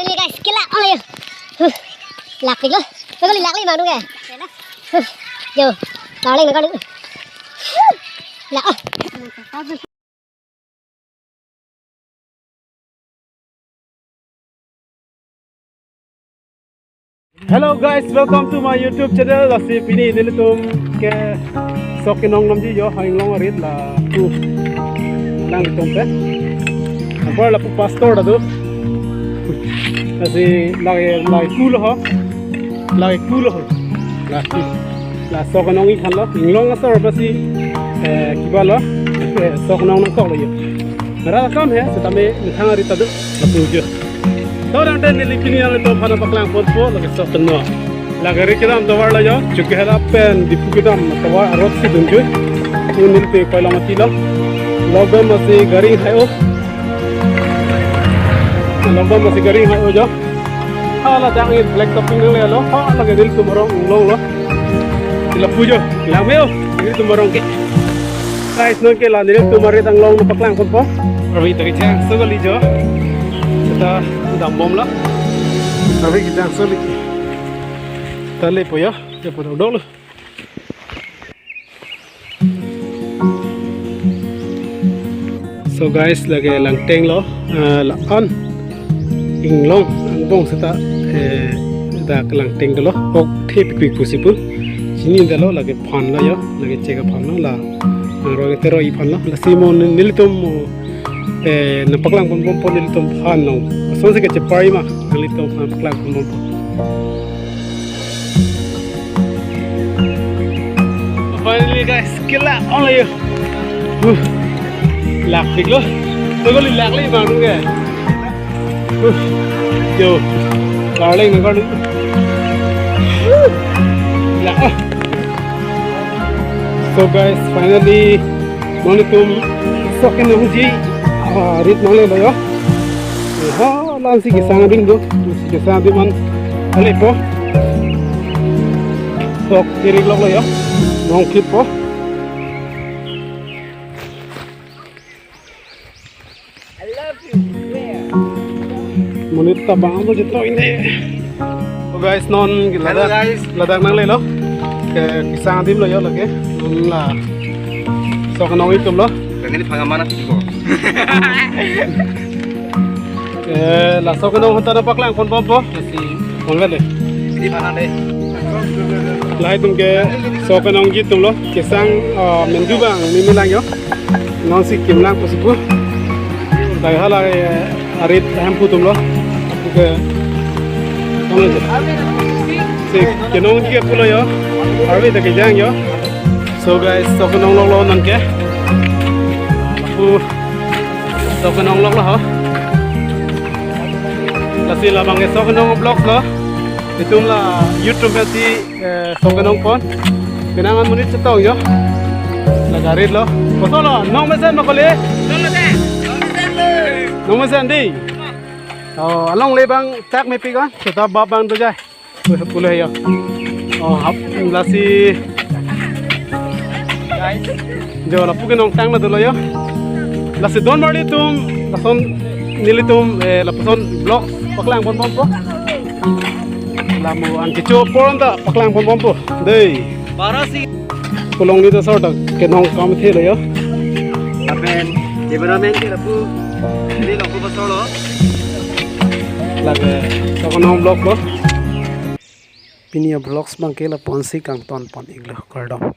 finally guys, kila on đây. Lạc kịch luôn. Tôi có lạc lên vào đúng kìa. Giờ, vào lên nó con đứng. Lạc. Hello guys, welcome to my YouTube channel. Là si pini nili tum ke sokinong namji yo haing long arit la tu lang tum pe. Abar la pu pastor da tu. Là si lagi cool ho. Lagi cool ho. La sokinong I khan lo. Ing long asar ba si kiba lo. Sokinong nang sok lo yo. Mera kam hai setame thang arit ta du la tu jo. Tahu nanti nili pini yang itu pada paklang foto lagi sok tenno. Lagi rekam tawar lah ya. Cukai harap pen di pukidam tawar arot si dunjui. Ini nili pe kau lama tila. Lockdown masih garing hayo. Lockdown masih garing hayo jo. Hala jangan black topping nang le lo. Hala lagi nili tu morong long lo. Tila pujo. Lameo nili tu morong ke. Guys nongke lah nili tu mari tang long paklang foto. Ravi tak jang sekali jo. Kita udah bom lah, tapi kita sulit. Tali po ya, dia pun udah loh. So guys, lagi langteng lo, lakan, inglong, angbong serta kita langteng dulu. Kok tip quick possible. Sini dah lo lagi pan lah ya, lagi cek pan lah. Orang itu roi pan lah. Lasimo nilitum. Napaklang pun nilitum pan lo. Soalnya kita cepai mah nilitum napaklang pun. Finally guys, kila on lah ya. Lakik lo. Tôi có liên lạc lấy bằng đúng kìa. Yo, vào lên mình con đứng. Lạ. So guys, finally nilitum sokin nong ji. Rit nong le lo yo. Lan si kisang ding do, si kisang di man alip po. Sok tirig lo ya, nong clip po. I love you. Where? Munit tabang mo dito ini. So guys, non ladak nang le lo. Ke kisang dim lo ya lagi. Non la sok nong itum lo. Ini pengamanan juga. La sok nong hantar paklang pon pon po. Si pon le. Di mana deh? Lai tum ke sok nong gitum lo. Kisang mendu bang mimi lang yo. Non si kim lang posibu. Dai hala arit hampu tum lo. Ke si kenong ki pulo yo. Arwi tak jang yo. So guys, sok nong lo nan ke. Sok nong lo ha. Sila bang sokenong blog lo, itu lah YouTube si sokenong pon, kenangan menit setong yo, lagarit lo, betul lo, nong mesen makole, nong mesen di, oh along le bang tak mepi kan, kita babang tu jai, boleh yo, oh hap lasi, jo lapu kenong tang lo yo, lasi don mari tum, lason nilitum lapuson blog. Paklang pon pon po. Lamu ang kicho poron da paklang pon pon po. Dei. Para sih. Kulong nito sorta kenong kam thelo yo. Apen, cameraman ke lapu. Ini lapu besar lo. Lagi sokonong blog lo. Pinia blogs bang ke la ponsi kang ton pon iglo kardom.